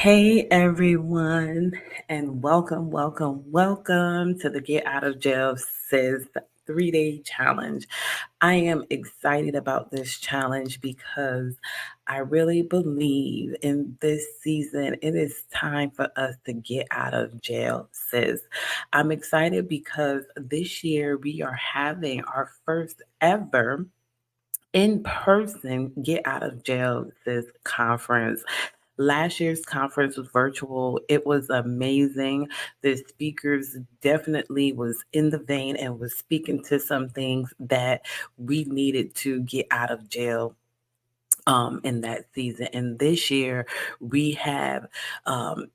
Hey everyone, and welcome to the Get Out of Jail Sis 3-day challenge. I am excited about this challenge because I really believe in this season it is time for us to get out of jail, sis. I'm excited because this year we are having our first ever in person Get Out of Jail Sis conference. Last year's conference was virtual. It was amazing. The speakers definitely was in the vein and was speaking to some things that we needed to get out of jail in that season. And this year we have um,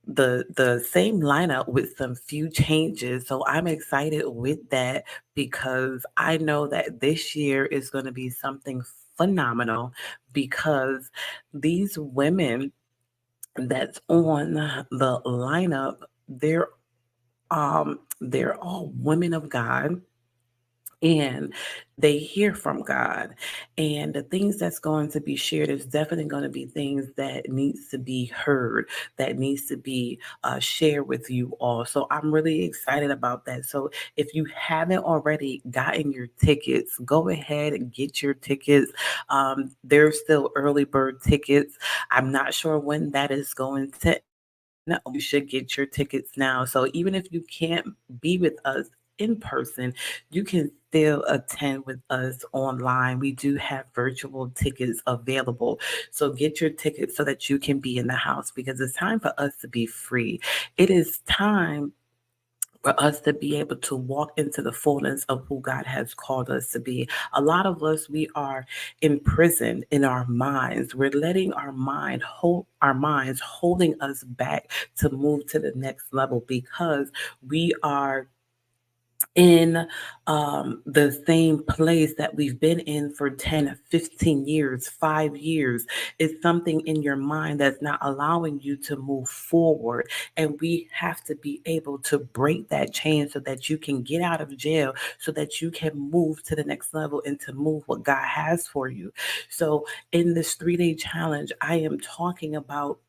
the same lineup with some few changes. So I'm excited with that because I know that this year is going to be something phenomenal because these women that's on the lineup, they're all women of God and they hear from God. And the things that's going to be shared is definitely going to be things that needs to be heard, that needs to be shared with you all. So I'm really excited about that. So if you haven't already gotten your tickets, go ahead and get your tickets. There's still early bird tickets. I'm not sure when that is going to. No, you should get your tickets now. So even if you can't be with us in person, you can still attend with us online. We do have virtual tickets available. So get your tickets so that you can be in the house because it's time for us to be free. It is time for us to be able to walk into the fullness of who God has called us to be. A lot of us, we are imprisoned in our minds. We're letting our minds holding us back to move to the next level because we are in the same place that we've been in for 10, 15 years, 5 years. It's something in your mind that's not allowing you to move forward. And we have to be able to break that chain so that you can get out of jail, so that you can move to the next level and to move what God has for you. So in this 3-day challenge, I am talking about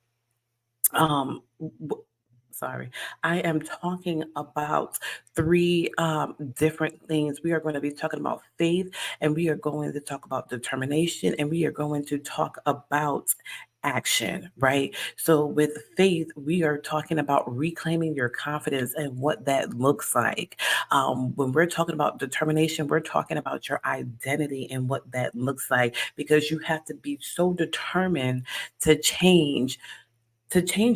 um w- sorry, I am talking about three different things. We are going to be talking about faith, and we are going to talk about determination, and we are going to talk about action, right? So with faith, we are talking about reclaiming your confidence and what that looks like. When we're talking about determination, we're talking about your identity and what that looks like, because you have to be so determined to change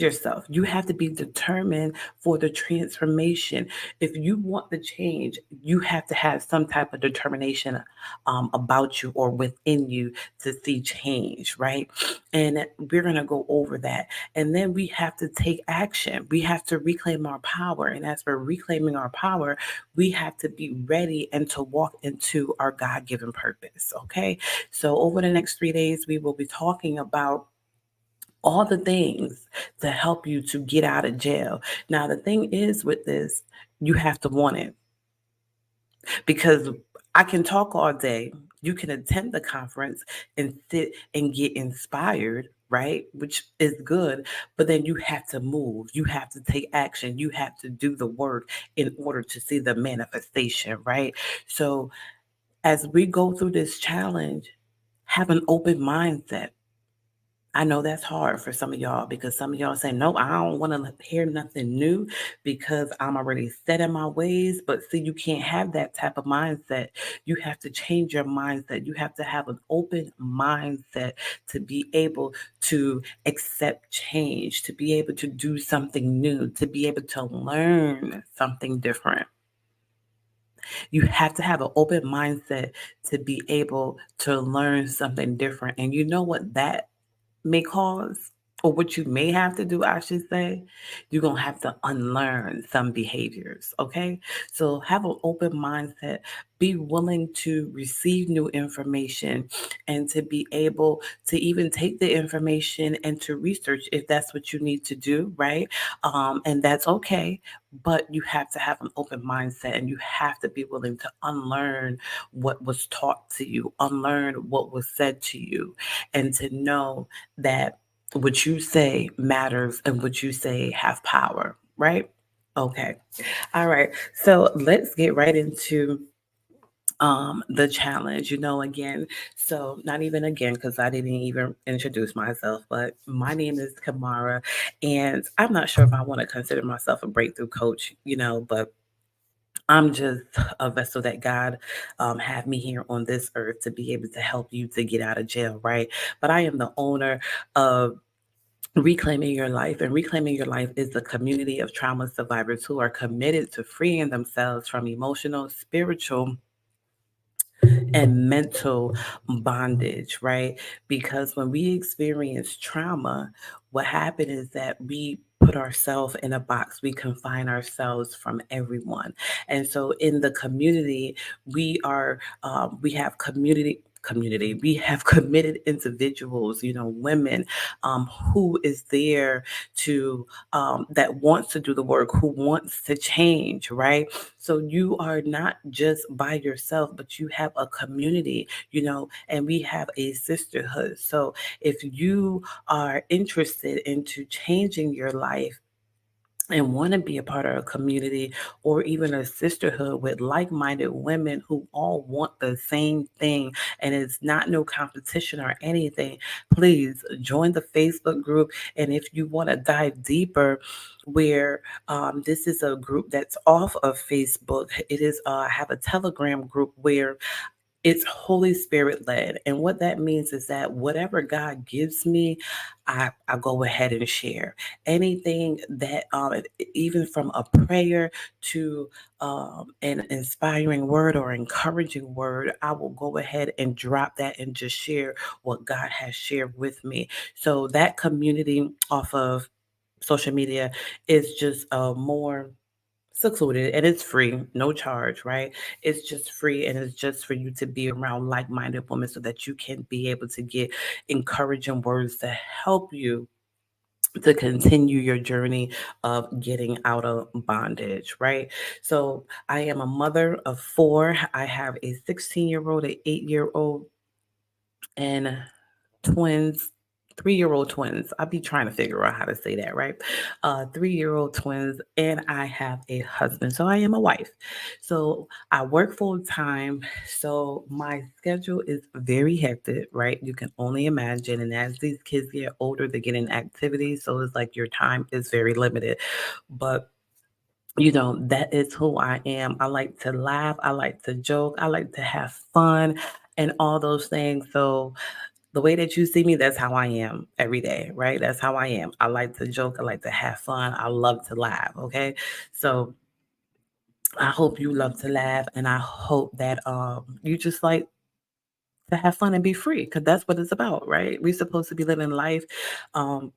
yourself. You have to be determined for the transformation. If you want the change, you have to have some type of determination about you or within you to see change, right? And we're going to go over that. And then we have to take action. We have to reclaim our power. And as for reclaiming our power, we have to be ready and to walk into our God given purpose, okay? So over the next 3 days, we will be talking about all the things to help you to get out of jail. Now, the thing is with this, you have to want it, because I can talk all day. You can attend the conference and sit and get inspired, right? Which is good, but then you have to move. You have to take action. You have to do the work in order to see the manifestation, right? So, as we go through this challenge, have an open mindset. I know that's hard for some of y'all because some of y'all say, no, I don't want to hear nothing new because I'm already set in my ways. But see, you can't have that type of mindset. You have to change your mindset. You have to have an open mindset to be able to accept change, to be able to do something new, to be able to learn something different. You have to have an open mindset to be able to learn something different. And you know what that may cause, or what you may have to do, I should say, you're going to have to unlearn some behaviors. Okay. So have an open mindset, be willing to receive new information and to be able to even take the information and to research if that's what you need to do. Right. And that's okay. But you have to have an open mindset and you have to be willing to unlearn what was taught to you, unlearn what was said to you, and to know that what you say matters and what you say have power, right? Okay. All right. So let's get right into the challenge, again. So not even again, because I didn't even introduce myself, but my name is Kimarra, and I'm not sure if I want to consider myself a breakthrough coach, but I'm just a vessel that God had me here on this earth to be able to help you to get out of jail, right? But I am the owner of Reclaiming Your Life. And Reclaiming Your Life is a community of trauma survivors who are committed to freeing themselves from emotional, spiritual, and mental bondage, right? Because when we experience trauma, what happened is that we put ourselves in a box, we confine ourselves from everyone. And so in the community, we have community, we have committed individuals, women, who is there to that wants to do the work, who wants to change, right? So you are not just by yourself, but you have a community, and we have a sisterhood. So if you are interested into changing your life, and want to be a part of a community or even a sisterhood with like-minded women who all want the same thing, and it's not no competition or anything, please join the Facebook group. And if you want to dive deeper, where this is a group that's off of Facebook, it is have a Telegram group where it's Holy Spirit led. And what that means is that whatever God gives me, I go ahead and share. Anything that, even from a prayer to an inspiring word or encouraging word, I will go ahead and drop that and just share what God has shared with me. So that community off of social media is just more secluded, and it's free, no charge, right? It's just free, and it's just for you to be around like-minded women so that you can be able to get encouraging words to help you to continue your journey of getting out of bondage, right? So I am a mother of four. I have a 16-year-old, an 8-year-old, and twins, 3-year-old twins. I'll be trying to figure out how to say that, right? 3-year-old twins, and I have a husband. So I am a wife. So I work full time. So my schedule is very hectic, right? You can only imagine. And as these kids get older, they get in activities. So it's like your time is very limited. But that is who I am. I like to laugh. I like to joke. I like to have fun and all those things. So the way that you see me, that's how I am every day, right? That's how I am. I like to joke. I like to have fun. I love to laugh. Okay. So I hope you love to laugh, and I hope that you just like to have fun and be free, because that's what it's about, right? We're supposed to be living life um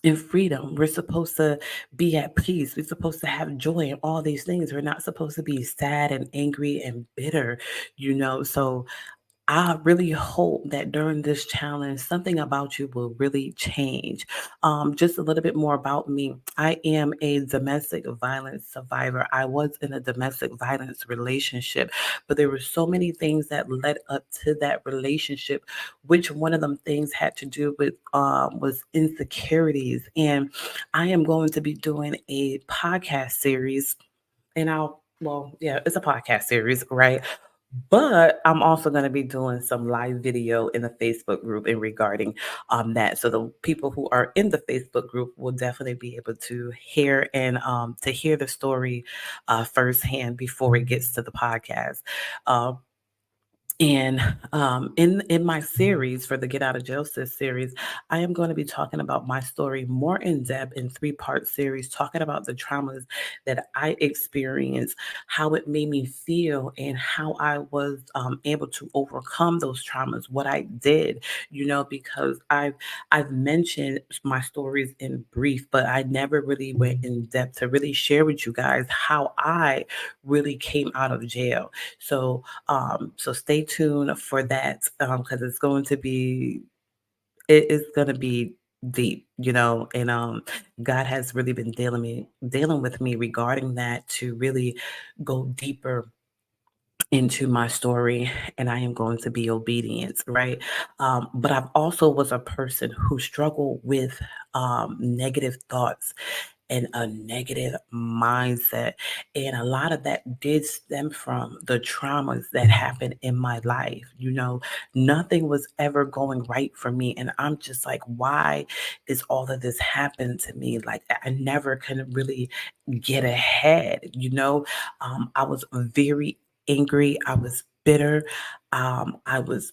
in freedom. We're supposed to be at peace. We're supposed to have joy and all these things. We're not supposed to be sad and angry and bitter, So I really hope that during this challenge, something about you will really change. Just a little bit more about me. I am a domestic violence survivor. I was in a domestic violence relationship, but there were so many things that led up to that relationship. Which one of them things had to do with was insecurities, and I am going to be doing a podcast series, and yeah, it's a podcast series, right? But I'm also going to be doing some live video in the Facebook group in regarding that. So the people who are in the Facebook group will definitely be able to hear and to hear the story firsthand before it gets to the podcast. Um, and in my series for the Get Out of Jail Sis series, I am going to be talking about my story more in depth in 3-part series, talking about the traumas that I experienced, how it made me feel, and how I was able to overcome those traumas. What I did, because I've mentioned my stories in brief, but I never really went in depth to really share with you guys how I really came out of jail. So stay tuned for that, because it is going to be deep, and God has really been dealing with me regarding that, to really go deeper into my story, and I am going to be obedient, right? But I've also was a person who struggled with negative thoughts and a negative mindset. And a lot of that did stem from the traumas that happened in my life. Nothing was ever going right for me. And I'm just like, why is all of this happening to me? Like, I never can really get ahead. I was very angry. I was bitter. I was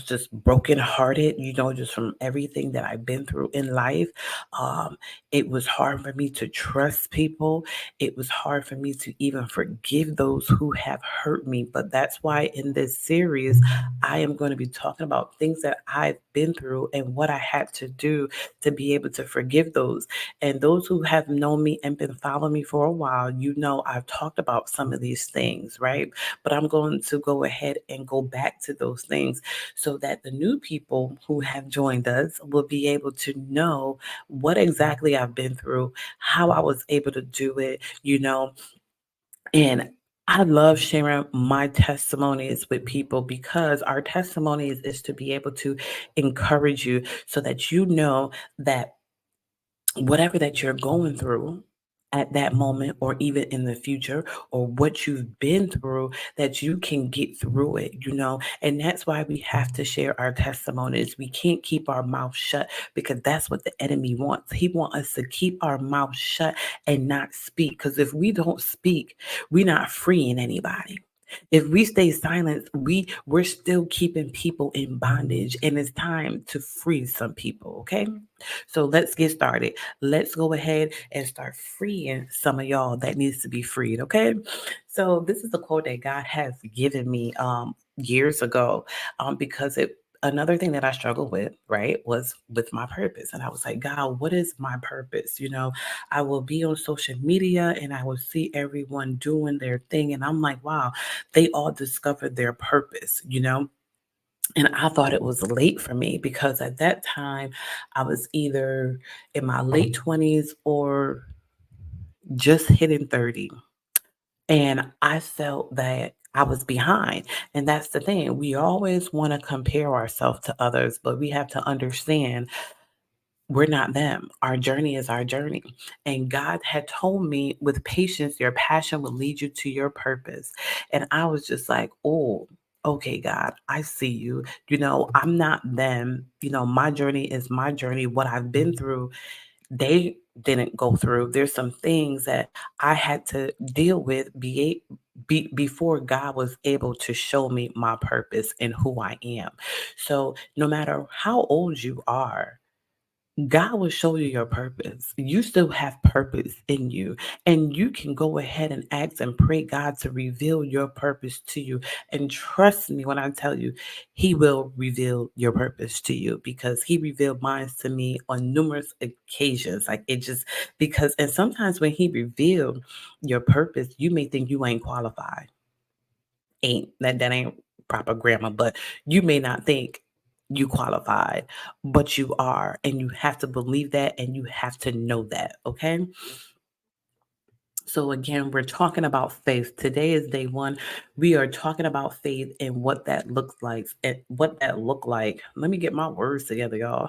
just brokenhearted, just from everything that I've been through in life. Um, it was hard for me to trust people. It was hard for me to even forgive those who have hurt me. But that's why in this series, I am going to be talking about things that I've been through and what I had to do to be able to forgive those. And those who have known me and been following me for a while, I've talked about some of these things, right? But I'm going to go ahead and go back to those things so that the new people who have joined us will be able to know what exactly I've been through, how I was able to do it, and I love sharing my testimonies with people because our testimonies is to be able to encourage you so that you know that whatever that you're going through at that moment or even in the future or what you've been through, that you can get through it, and that's why we have to share our testimonies. We can't keep our mouth shut because that's what the enemy wants. He wants us to keep our mouth shut and not speak, because if we don't speak, we're not freeing anybody. If we stay silent, we're still keeping people in bondage, and it's time to free some people, okay? So let's get started. Let's go ahead and start freeing some of y'all that needs to be freed, okay? So this is a quote that God has given me years ago, because it another thing that I struggled with, right, was with my purpose. And I was like, God, what is my purpose? I will be on social media and I will see everyone doing their thing. And I'm like, wow, they all discovered their purpose. And I thought it was late for me because at that time I was either in my late 20s or just hitting 30. And I felt that I was behind. And that's the thing. We always want to compare ourselves to others, but we have to understand we're not them. Our journey is our journey. And God had told me, with patience, your passion will lead you to your purpose. And I was just like, oh, okay, God, I see you. I'm not them. My journey is my journey. What I've been through, they didn't go through. There's some things that I had to deal with before God was able to show me my purpose and who I am. So no matter how old you are, God will show you your purpose. You still have purpose in you. And you can go ahead and ask and pray God to reveal your purpose to you. And trust me when I tell you, He will reveal your purpose to you, because He revealed mine to me on numerous occasions. Like, it just, because, and sometimes when He revealed your purpose, you may think you ain't qualified. That ain't proper grammar, but you may not think you qualified, but you are, and you have to believe that and you have to know that, okay? So again, we're talking about faith. Today is day one. We are talking about faith and what that looks like and what that look like. Let me get my words together, y'all.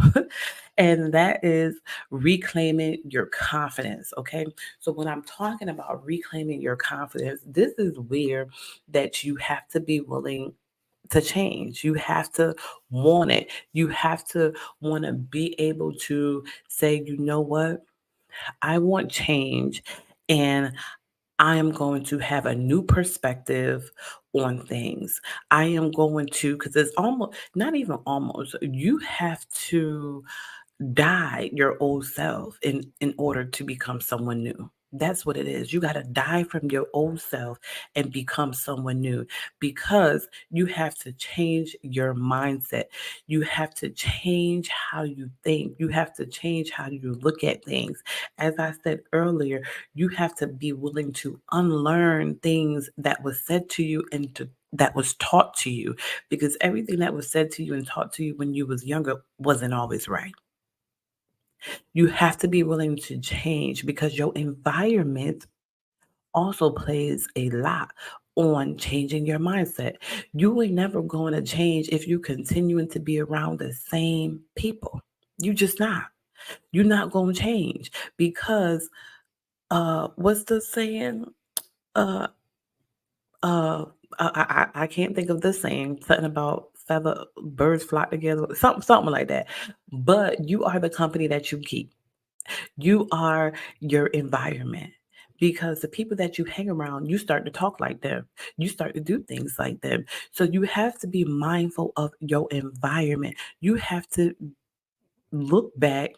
And that is reclaiming your confidence. Okay. So when I'm talking about reclaiming your confidence, this is where that you have to be willing to change. You have to want it. You have to want to be able to say, you know what? I want change. And I am going to have a new perspective on things. I am going to, because it's almost, not even almost, you have to die your old self in order to become someone new. That's what it is. You got to die from your old self and become someone new, because you have to change your mindset. You have to change how you think. You have to change how you look at things. As I said earlier, you have to be willing to unlearn things that was said to you and that was taught to you, because everything that was said to you and taught to you when you was younger wasn't always right. You have to be willing to change, because your environment also plays a lot on changing your mindset. You ain't never going to change if you continuing to be around the same people. You just not. You're not going to change because what's the saying? Uh uh I can't think of the saying. Something about feather birds flock together. Something like that. But you are the company that you keep. You are your environment. Because the people that you hang around, you start to talk like them. You start to do things like them. So you have to be mindful of your environment. You have to look back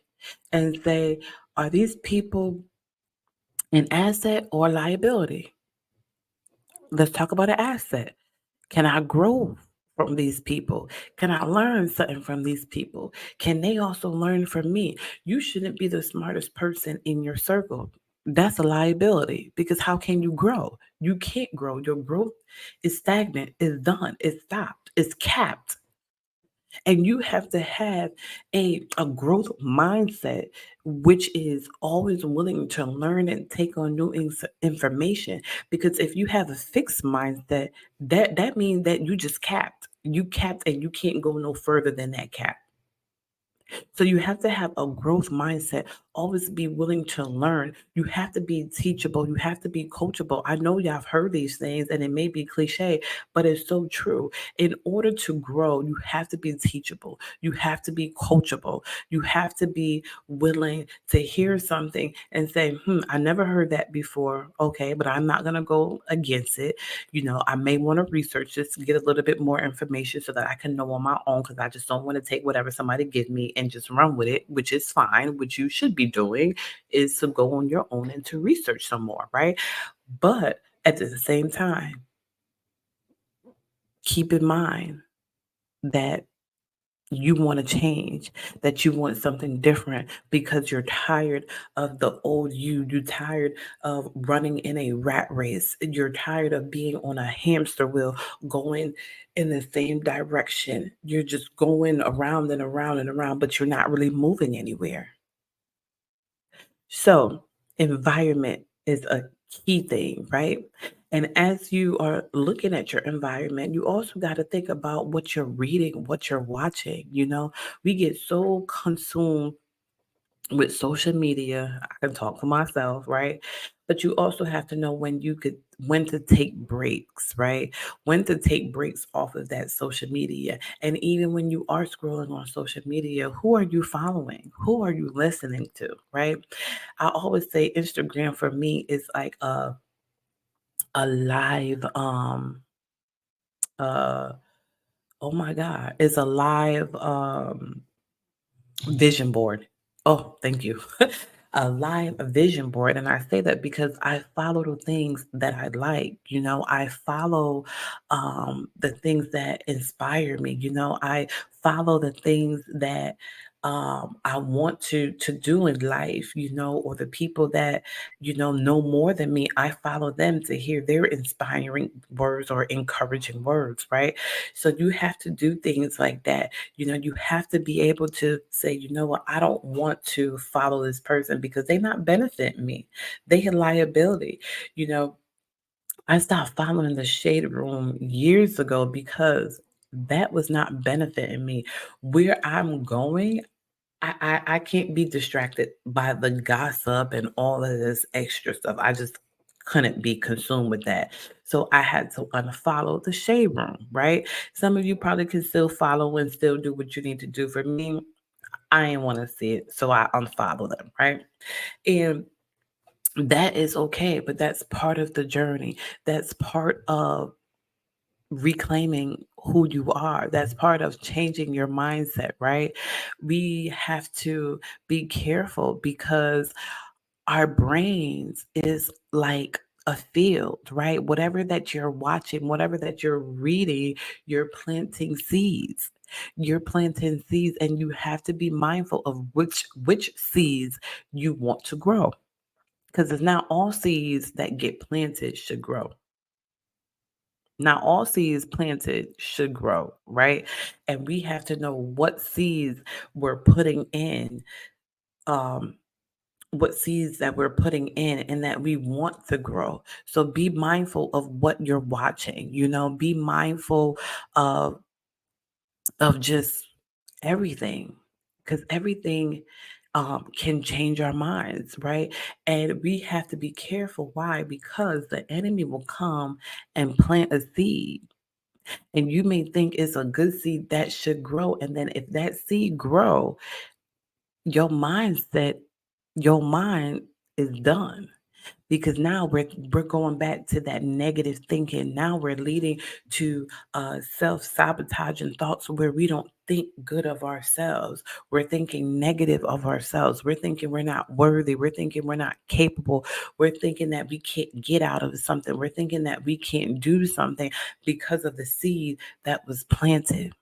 and say, are these people an asset or liability? Let's talk about an asset. Can I grow from these people? Can I learn something from these people? Can they also learn from me? You shouldn't be the smartest person in your circle. That's a liability because how can you grow? You can't grow. Your growth is stagnant, is done, it's stopped, it's capped. And you have to have a growth mindset, which is always willing to learn and take on new information. Because if you have a fixed mindset, that means that you just capped. You capped and you can't go no further than that cap. So you have to have a growth mindset, always be willing to learn. You have to be teachable, you have to be coachable. I know y'all have heard these things and it may be cliche, but it's so true. In order to grow, you have to be teachable, you have to be coachable, you have to be willing to hear something and say, I never heard that before. Okay, but I'm not going to go against it. I may want to research this to get a little bit more information so that I can know on my own because I just don't want to take whatever somebody gives me and just run with it, which is fine. What you should be doing is to go on your own and to research some more, right? But at the same time, keep in mind that you want to change, that you want something different because you're tired of the old you. You're tired of running in a rat race. You're tired of being on a hamster wheel going in the same direction. You're just going around and around and around, but you're not really moving anywhere. So, environment is a key thing, right? And as you are looking at your environment, you also got to think about what you're reading, what you're watching. We get so consumed with social media. I can talk for myself, right? But you also have to know when to take breaks, right? When to take breaks off of that social media. And even when you are scrolling on social media, who are you following? Who are you listening to, right? I always say Instagram for me is like a live uh oh my god, it's a live vision board. Oh, thank you. A live vision board. And I say that because I follow the things that I like. I follow the things that inspire me. I follow the things that I want to do in life, or the people that, know more than me. I follow them to hear their inspiring words or encouraging words, right? So you have to do things like that. You have to be able to say, you know what, I don't want to follow this person because they not benefiting me. They a liability. You know, I stopped following the shade room years ago because that was not benefiting me. Where I'm going, I can't be distracted by the gossip and all of this extra stuff. I just couldn't be consumed with that. So I had to unfollow the shade room, right? Some of you probably can still follow and still do what you need to do. For me, I didn't want to see it. So I unfollow them, right? And that is okay, but that's part of the journey. That's part of reclaiming who you are. That's part of changing your mindset, right? We have to be careful because our brains is like a field, right? Whatever that you're watching, whatever that you're reading, you're planting seeds. You're planting seeds and you have to be mindful of which seeds you want to grow. Because it's not all seeds that get planted should grow. Not all seeds planted should grow, right? And we have to know what seeds we're putting in um what seeds that we're putting in and that we want to grow. So be mindful of what you're watching, be mindful of just everything, because everything can change our minds, right? And we have to be careful. Why? Because the enemy will come and plant a seed, and you may think it's a good seed that should grow, and then if that seed grow, your mindset, your mind is done, because now we're going back to that negative thinking. Now we're leading to self-sabotaging thoughts where we don't think good of ourselves. We're thinking negative of ourselves. We're thinking we're not worthy. We're thinking we're not capable. We're thinking that we can't get out of something. We're thinking that we can't do something because of the seed that was planted.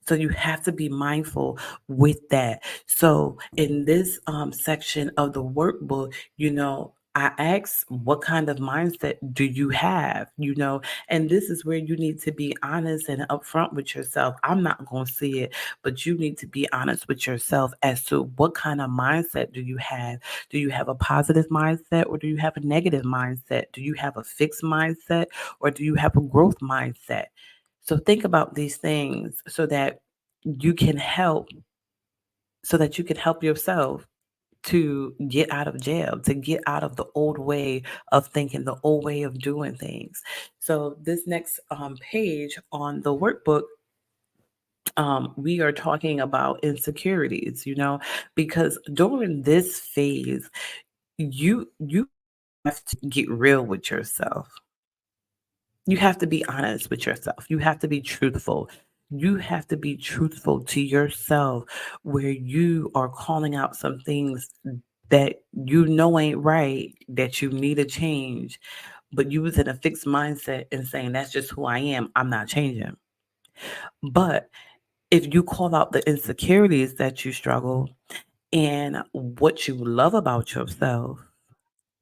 So you have to be mindful with that. So in this section of the workbook, I asked, what kind of mindset do you have? And this is where you need to be honest and upfront with yourself. I'm not going to see it, but you need to be honest with yourself as to what kind of mindset do you have? Do you have a positive mindset, or do you have a negative mindset? Do you have a fixed mindset, or do you have a growth mindset? So think about these things you can help so that you can help yourself to get out of jail, to get out of the old way of thinking, the old way of doing things. So this next page on the workbook, we are talking about insecurities, because during this phase, you have to get real with yourself. You have to be honest with yourself. You have to be truthful. You have to be truthful to yourself, where you are calling out some things that ain't right, that you need a change, but you was in a fixed mindset and saying, that's just who I am. I'm not changing. But if you call out the insecurities that you struggle and what you love about yourself,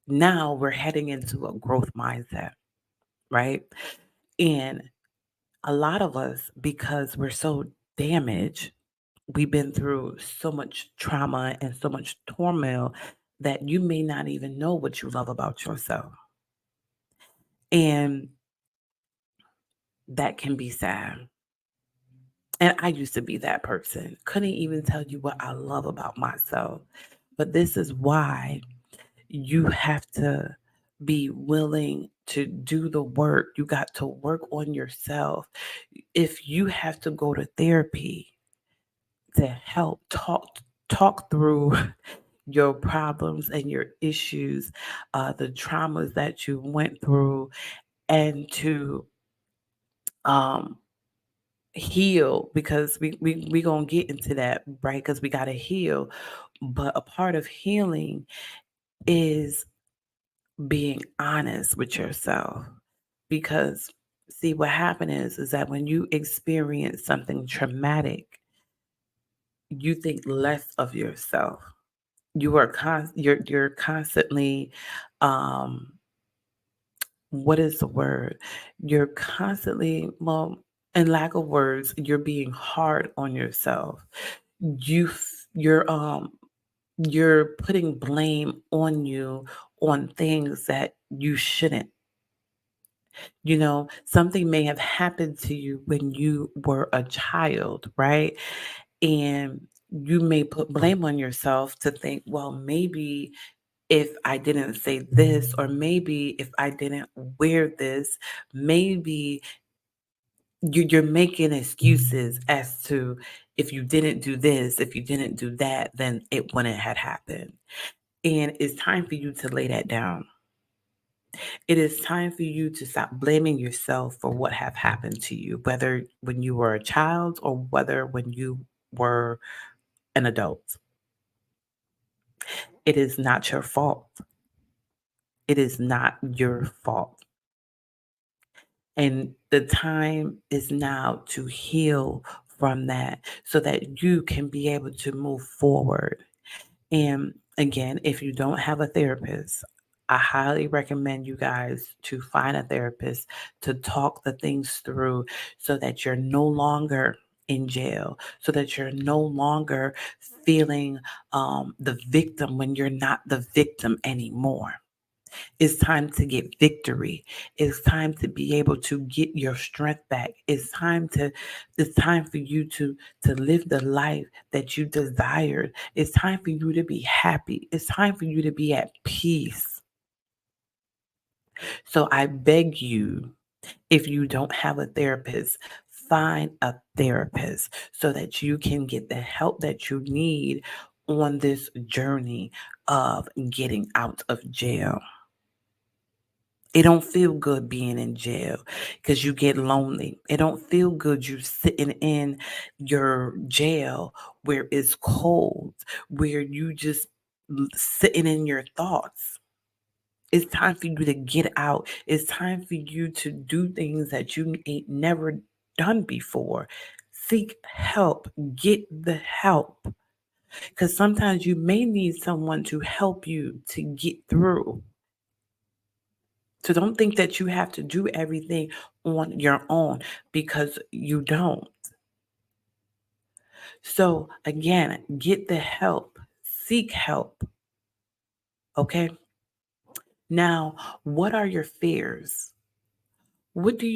now we're heading into a growth mindset, right? And a lot of us, because we're so damaged, we've been through so much trauma and so much turmoil that you may not even know what you love about yourself. And that can be sad. And I used to be that person. Couldn't even tell you what I love about myself. But this is why you have to be willing to do the work. You got to work on yourself. If you have to go to therapy to help talk through your problems and your issues, the traumas that you went through, and to um, heal, because we gonna get into that, right? Because we gotta heal, but a part of healing is being honest with yourself. Because see, what happened is that when you experience something traumatic, you think less of yourself. You're constantly, um what is the word? You're constantly, well, in lack of words, you're being hard on yourself. You're putting blame on you, on things that you shouldn't. Something may have happened to you when you were a child, right? And you may put blame on yourself to think, well, maybe if I didn't say this, or maybe if I didn't wear this, maybe you're making excuses as to, if you didn't do this, if you didn't do that, then it wouldn't have happened. And it's time for you to lay that down. It is time for you to stop blaming yourself for what have happened to you, whether when you were a child or whether when you were an adult. It is not your fault. It is not your fault. And the time is now to heal from that so that you can be able to move forward. And again, if you don't have a therapist, I highly recommend you guys to find a therapist to talk the things through, so that you're no longer in jail so that you're no longer feeling the victim when you're not the victim anymore. It's time to get victory. It's time to be able to get your strength back. It's time for you to live the life that you desired. It's time for you to be happy. It's time for you to be at peace. So I beg you, if you don't have a therapist, find a therapist so that you can get the help that you need on this journey of getting out of jail. It don't feel good being in jail because you get lonely. It don't feel good you sitting in your jail where it's cold, where you just sitting in your thoughts. It's time for you to get out. It's time for you to do things that you ain't never done before. Seek help. Get the help. Because sometimes you may need someone to help you to get through. So don't think that you have to do everything on your own because you don't. So again, get the help, seek help. Okay. Now, what are your fears? Why do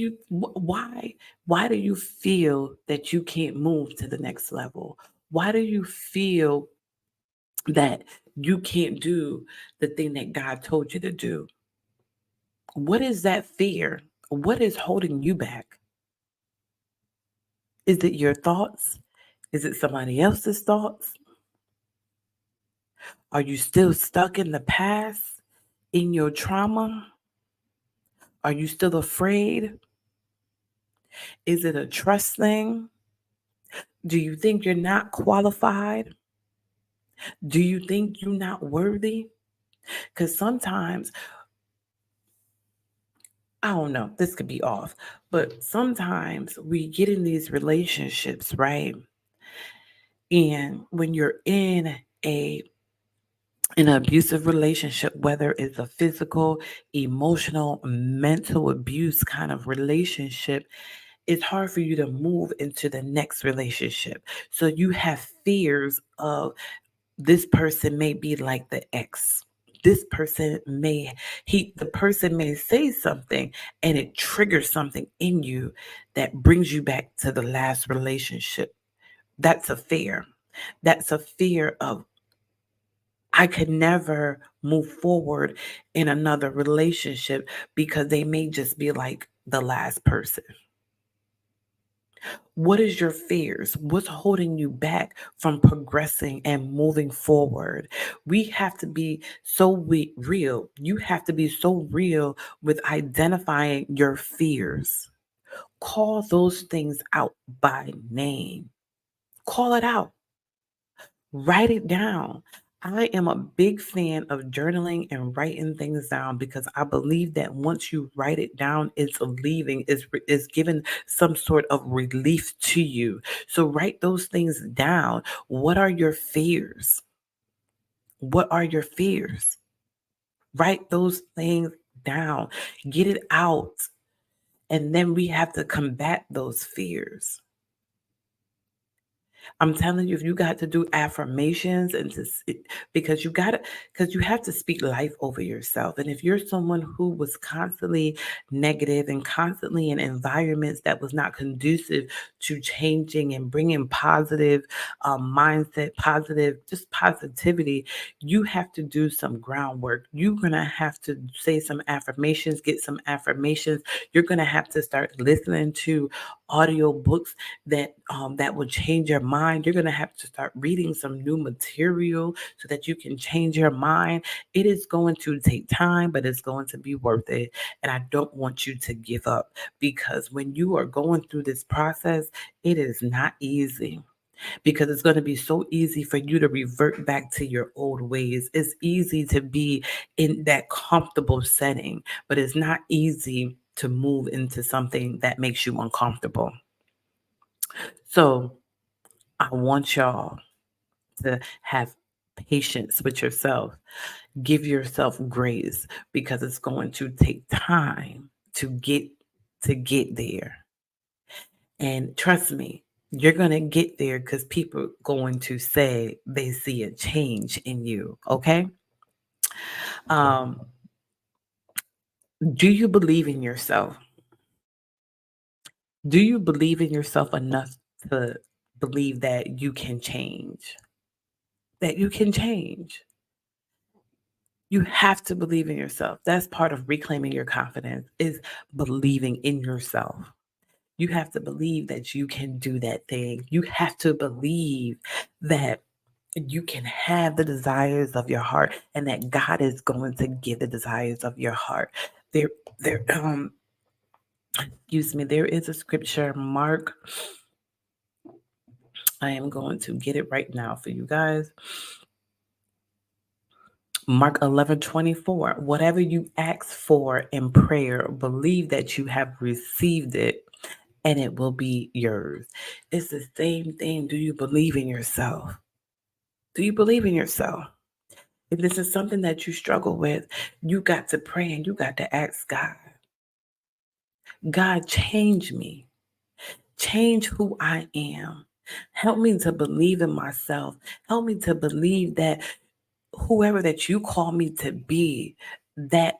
you feel that you can't move to the next level? Why do you feel that you can't do the thing that God told you to do? What is that fear? What is holding you back? Is it your thoughts? Is it somebody else's thoughts? Are you still stuck in the past, in your trauma? Are you still afraid? Is it a trust thing? Do you think you're not qualified? Do you think you're not worthy? Because sometimes, I don't know, this could be off, but sometimes we get in these relationships, right? And when you're in a an abusive relationship, whether it's a physical, emotional, mental abuse kind of relationship, it's hard for you to move into the next relationship. So you have fears of this person may be like the ex. This person the person may say something and it triggers something in you that brings you back to the last relationship. That's a fear. That's a fear of I could never move forward in another relationship because they may just be like the last person. What is your fears? What's holding you back from progressing and moving forward? We have to be real. You have to be so real with identifying your fears. Call those things out by name. Call it out. Write it down. I am a big fan of journaling and writing things down because I believe that once you write it down, it's leaving, is given some sort of relief to you. So write those things down. What are your fears? What are your fears? Write those things down. Get it out. And then we have to combat those fears. I'm telling you, if you got to do affirmations because because you have to speak life over yourself. And if you're someone who was constantly negative and constantly in environments that was not conducive to changing and bringing positive mindset, positive, just positivity, you have to do some groundwork. You're going to have to say some affirmations, get some affirmations. You're going to have to start listening to audio books that will change your mind. You're going to have to start reading some new material so that you can change your mind. It is going to take time, but it's going to be worth it. And I don't want you to give up because when you are going through this process, it is not easy because it's going to be so easy for you to revert back to your old ways. It's easy to be in that comfortable setting, but it's not easy to move into something that makes you uncomfortable. So I want y'all to have patience with yourself. Give yourself grace because it's going to take time to get there. And trust me, You're going to get there because people going to say they see a change in you. Okay. Um, do you believe in yourself? Do you believe in yourself enough to believe that you can change? That you can change. You have to believe in yourself. That's part of reclaiming your confidence is believing in yourself. You have to believe that you can do that thing. You have to believe that you can have the desires of your heart and that God is going to give the desires of your heart. There there excuse me, there is a scripture, Mark. I am going to get it right now for you guys. Mark 11:24. Whatever you ask for in prayer, believe that you have received it and it will be yours. It's the same thing. Do you believe in yourself? Do you believe in yourself? If this is something that you struggle with, you got to pray and you got to ask God, God, change me. Change who I am. Help me to believe in myself. Help me to believe that whoever that you call me to be, that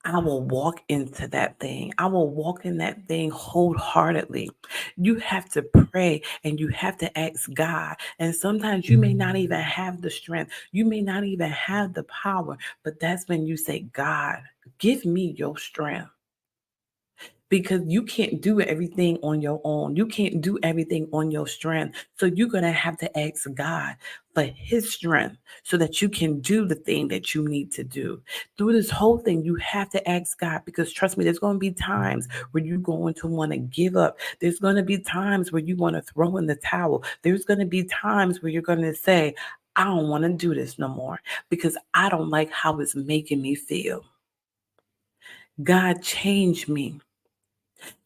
I will walk into that thing. I will walk in that thing wholeheartedly. You have to pray and you have to ask God. And sometimes you may not even have the strength, you may not even have the power, but that's when you say, God, give me your strength because you can't do everything on your own. You can't do everything on your strength. So you're going to have to ask God for his strength so that you can do the thing that you need to do. Through this whole thing, you have to ask God because trust me, there's going to be times where you're going to want to give up. There's going to be times where you want to throw in the towel. There's going to be times where you're going to say, I don't want to do this no more because I don't like how it's making me feel. God, change me.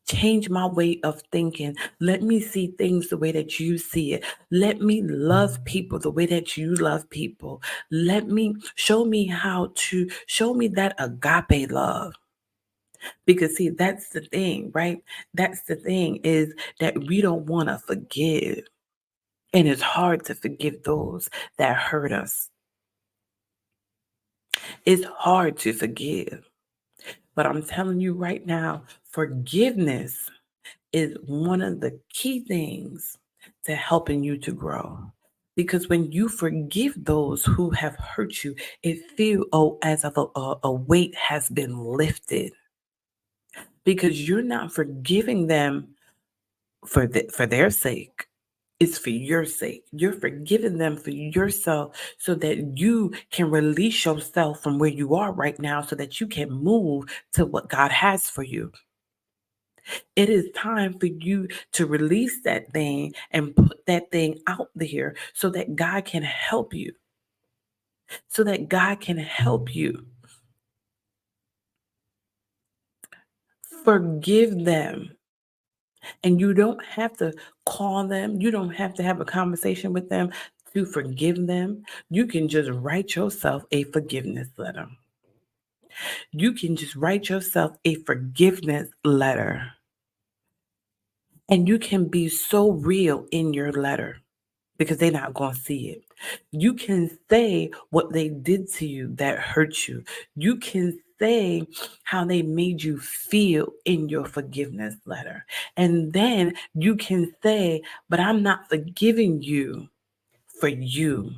Change my way of thinking. Let me see things the way that you see it. Let me love people the way that you love people. Let me show me that agape love. Because see, that's the thing, right? That's the thing is that we don't want to forgive. And it's hard to forgive those that hurt us. It's hard to forgive. But I'm telling you right now, forgiveness is one of the key things to helping you to grow. Because when you forgive those who have hurt you, it feels as if a weight has been lifted. Because you're not forgiving them for their sake. It's for your sake. You're forgiving them for yourself so that you can release yourself from where you are right now so that you can move to what God has for you. It is time for you to release that thing and put that thing out there so that God can help you. So that God can help you. Forgive them. And you don't have to call them, you don't have to have a conversation with them to forgive them. You can just write yourself a forgiveness letter. You can just write yourself a forgiveness letter. And you can be so real in your letter because they're not going to see it. You can say what they did to you that hurt you. You can say how they made you feel in your forgiveness letter. And then you can say, but I'm not forgiving you for you.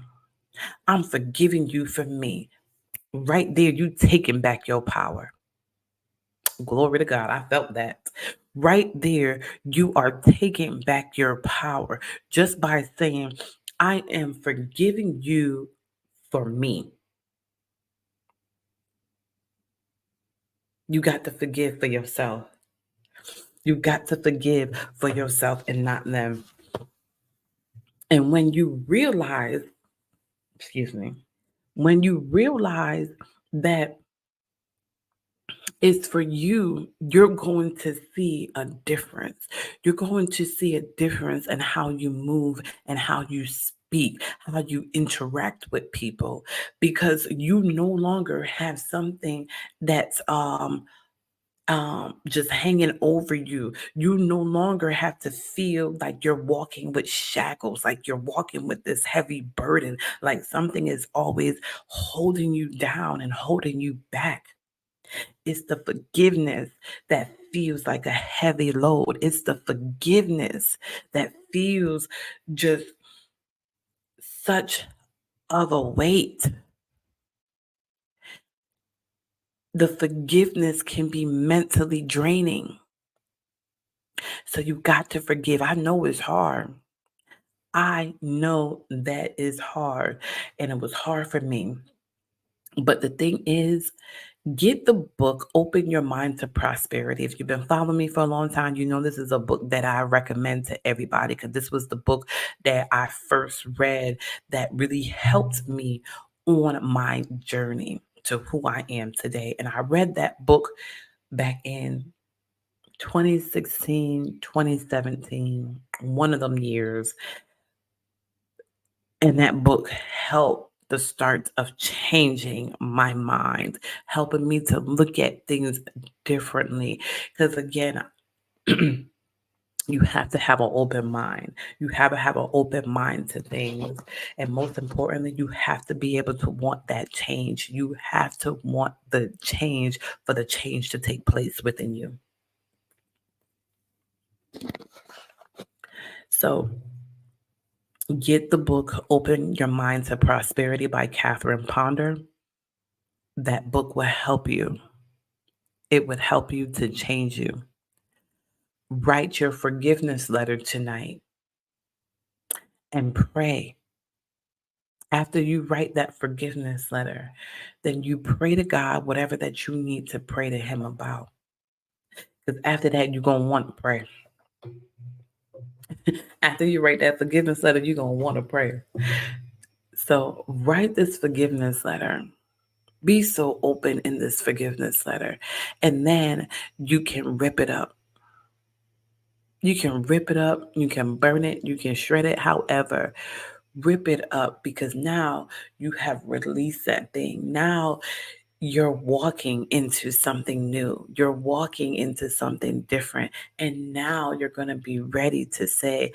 I'm forgiving you for me. Right there, you taking back your power. Glory to God. I felt that. Right there, you are taking back your power just by saying, I am forgiving you for me. You got to forgive for yourself. You got to forgive for yourself and not them. And when you realize, excuse me, when you realize that it's for you, you're going to see a difference. You're going to see a difference in how you move and how you speak, how you interact with people, because you no longer have something that's just hanging over you. You no longer have to feel like you're walking with shackles, like you're walking with this heavy burden, like something is always holding you down and holding you back. It's the forgiveness that feels like a heavy load. It's the forgiveness that feels just such of a weight. The forgiveness can be mentally draining. So you got to forgive. I know it's hard. I know that is hard, and it was hard for me. But the thing is, get the book, Open Your Mind to Prosperity. If you've been following me for a long time, you know this is a book that I recommend to everybody because this was the book that I first read that really helped me on my journey to who I am today. And I read that book back in 2016, 2017, one of them years. And that book helped the start of changing my mind, helping me to look at things differently. Because again, you have to have an open mind. You have to have an open mind to things. And most importantly, you have to be able to want that change. You have to want the change for the change to take place within you. So get the book, Open Your Mind to Prosperity by Catherine Ponder. That book will help you. It would help you to change you. Write your forgiveness letter tonight and pray. After you write that forgiveness letter, then you pray to God whatever that you need to pray to Him about. Because after that, you're going to want to pray. After you write that forgiveness letter, you're going to want to pray. So write this forgiveness letter. Be so open in this forgiveness letter. And then you can rip it up. You can rip it up, you can burn it, you can shred it, however, rip it up because now you have released that thing. Now you're walking into something new. You're walking into something different. And now you're going to be ready to say,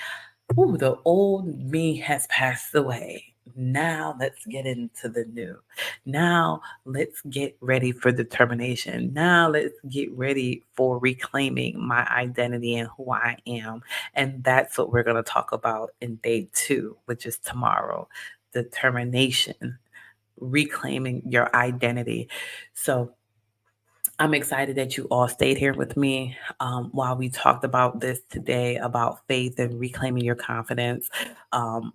ooh, the old me has passed away. Now let's get into the new. Now let's get ready for determination. Now let's get ready for reclaiming my identity and who I am. And that's what we're going to talk about in day 2, which is tomorrow. Determination, reclaiming your identity. So I'm excited that you all stayed here with me while we talked about this today about faith and reclaiming your confidence. Um,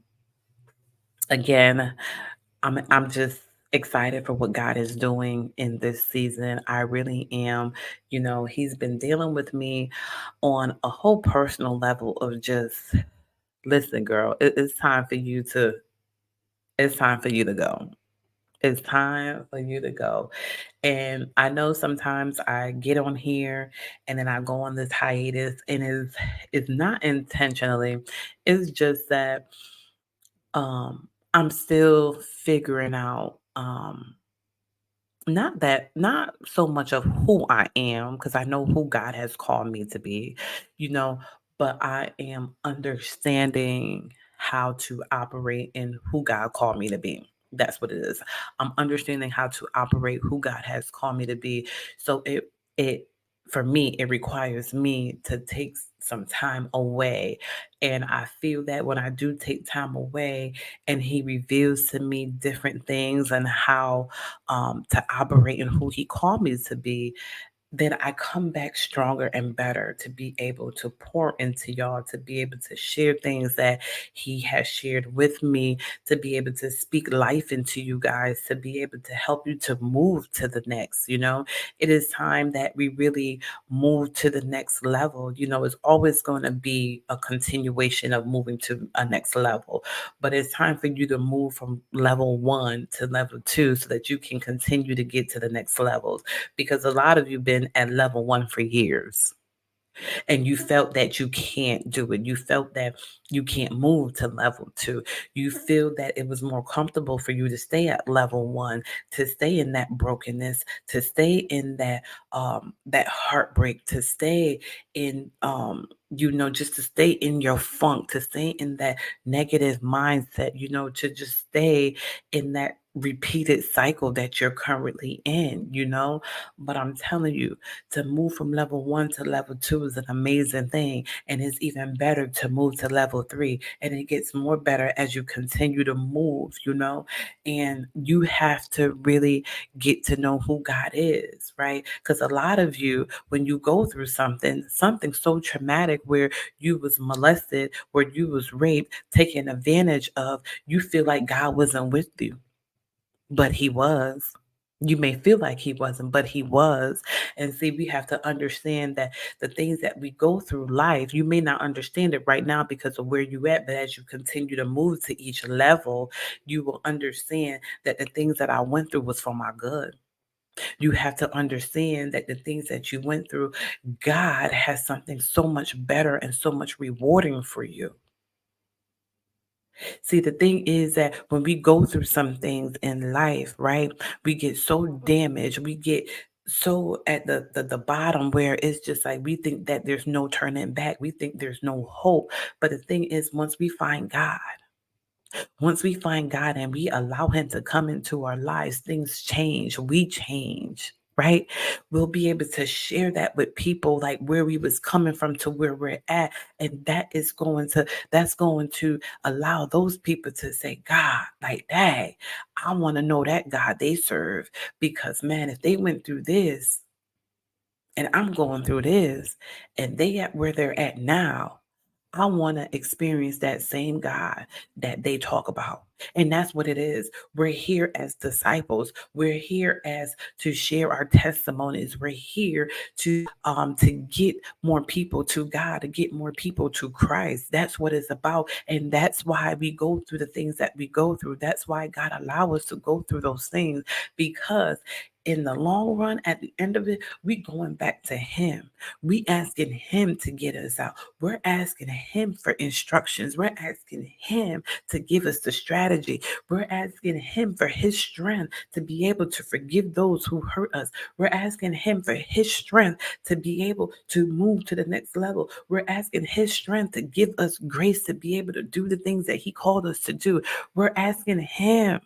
Again, I'm just excited for what God is doing in this season. I really am. You know, He's been dealing with me on a whole personal level of just listen, girl. It's time for you to. It's time for you to go. It's time for you to go. And I know sometimes I get on here and then I go on this hiatus and it's not intentionally. It's just that I'm still figuring out not so much of who I am because I know who God has called me to be, you know, but I am understanding how to operate in who God called me to be. That's what it is. I'm understanding how to operate who God has called me to be. So it for me it requires me to take some time away, and I feel that when I do take time away and He reveals to me different things and how to operate in who He called me to be, then I come back stronger and better to be able to pour into y'all, to be able to share things that He has shared with me, to be able to speak life into you guys, to be able to help you to move to the next. It is time that we really move to the next level. It's always going to be a continuation of moving to a next level, but it's time for you to move from level 1 to level 2 so that you can continue to get to the next levels, because a lot of you been at level 1 for years and you felt that you can't do it. You felt that you can't move to level two. You feel that it was more comfortable for you to stay at level one, to stay in that brokenness, to stay in that heartbreak, to stay in just to stay in your funk, to stay in that negative mindset, to just stay in that repeated cycle that you're currently in. But I'm telling you, to move from level one to level two is an amazing thing. And it's even better to move to level three. And it gets more better as you continue to move. And you have to really get to know who God is, right? Because a lot of you, when you go through something so traumatic where you was molested, where you was raped, taken advantage of, you feel like God wasn't with you, but he was. You may feel like he wasn't, but he was. And see, we have to understand that the things that we go through life, you may not understand it right now because of where you at, but as you continue to move to each level, you will understand that the things that I went through was for my good. You have to understand that the things that you went through, God has something so much better and so much rewarding for you. See, the thing is that when we go through some things in life, right, we get so damaged, we get so at the bottom where it's just like we think that there's no turning back, we think there's no hope. But the thing is, once we find God and we allow Him to come into our lives, things change. We change, right? We'll be able to share that with people, like where we was coming from to where we're at. And that's going to allow those people to say, God, like that. I want to know that God they serve. Because man, if they went through this and I'm going through this and they at where they're at now, I want to experience that same God that they talk about. And that's what it is. We're here as disciples. We're here as to share our testimonies. We're here to get more people to God, to get more people to Christ. That's what it's about. And that's why we go through the things that we go through. That's why God allows us to go through those things, because in the long run, at the end of it, we going back to Him. We asking Him to get us out. We're asking Him for instructions. We're asking Him to give us the strategy. We're asking Him for His strength to be able to forgive those who hurt us. We're asking Him for His strength to be able to move to the next level. We're asking His strength to give us grace to be able to do the things that He called us to do. We're asking Him.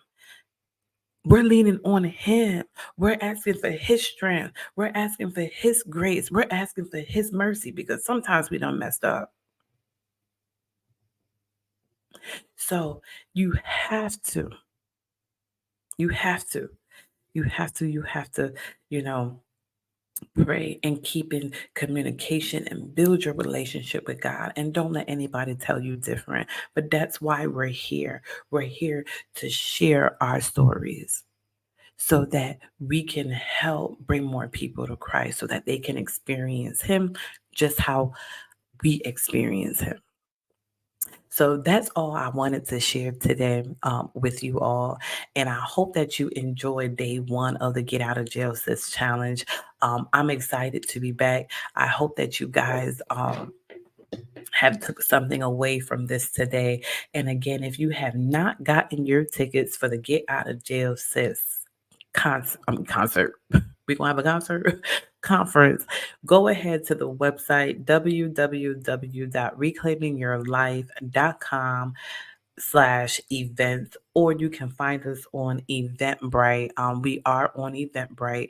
We're leaning on Him. We're asking for His strength. We're asking for His grace. We're asking for His mercy, because sometimes we done messed up. So you have to, you have to, you have to, you know, pray and keep in communication and build your relationship with God. And don't let anybody tell you different. But that's why we're here. We're here to share our stories, so that we can help bring more people to Christ, so that they can experience Him just how we experience Him. So that's all I wanted to share today with you all. And I hope that you enjoyed day one of the Get Out of Jail Sis Challenge. I'm excited to be back. I hope that you guys have took something away from this today. And again, if you have not gotten your tickets for the Get Out of Jail Sis concert, we're gonna have a concert conference, go ahead to the website www.reclaimingyourlife.com/events, or you can find us on Eventbrite. We are on Eventbrite,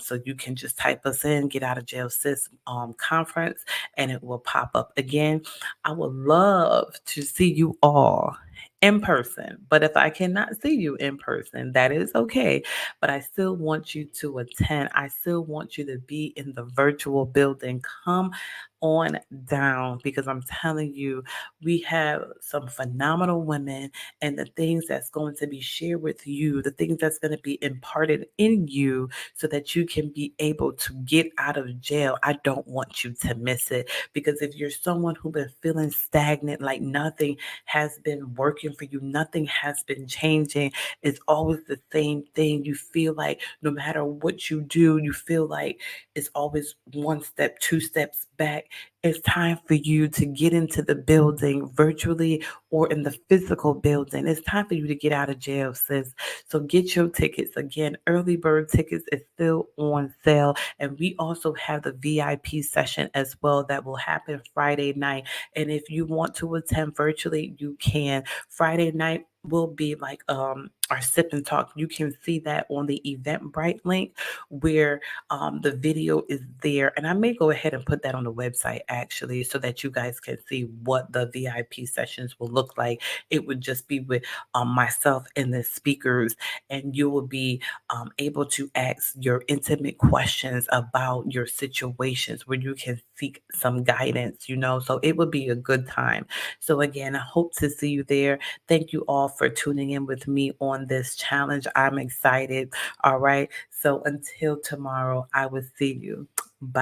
so you can just type us in, Get Out of Jail Sis conference, and it will pop up. Again, I would love to see you all in person, but if I cannot see you in person, that is okay. But I still want you to attend. I still want you to be in the virtual building. Come on down, because I'm telling you, we have some phenomenal women, and the things that's going to be shared with you, the things that's going to be imparted in you, so that you can be able to get out of jail. I don't want you to miss it, because if you're someone who's been feeling stagnant, like nothing has been working for you, nothing has been changing, it's always the same thing. You feel like no matter what you do, you feel like it's always one step, two steps back. It's time for you to get into the building virtually or in the physical building. It's time for you to get out of jail, sis. So get your tickets. Again, early bird tickets is still on sale. And we also have the VIP session as well that will happen Friday night. And if you want to attend virtually, you can. Friday night will be like our sip and talk. You can see that on the Eventbrite link where the video is there. And I may go ahead and put that on the website actually so that you guys can see what the VIP sessions will look like. It would just be with myself and the speakers, and you will be able to ask your intimate questions about your situations where you can seek some guidance, So it would be a good time. So again, I hope to see you there. Thank you all for tuning in with me on this challenge. I'm excited. All right. So until tomorrow, I will see you. Bye.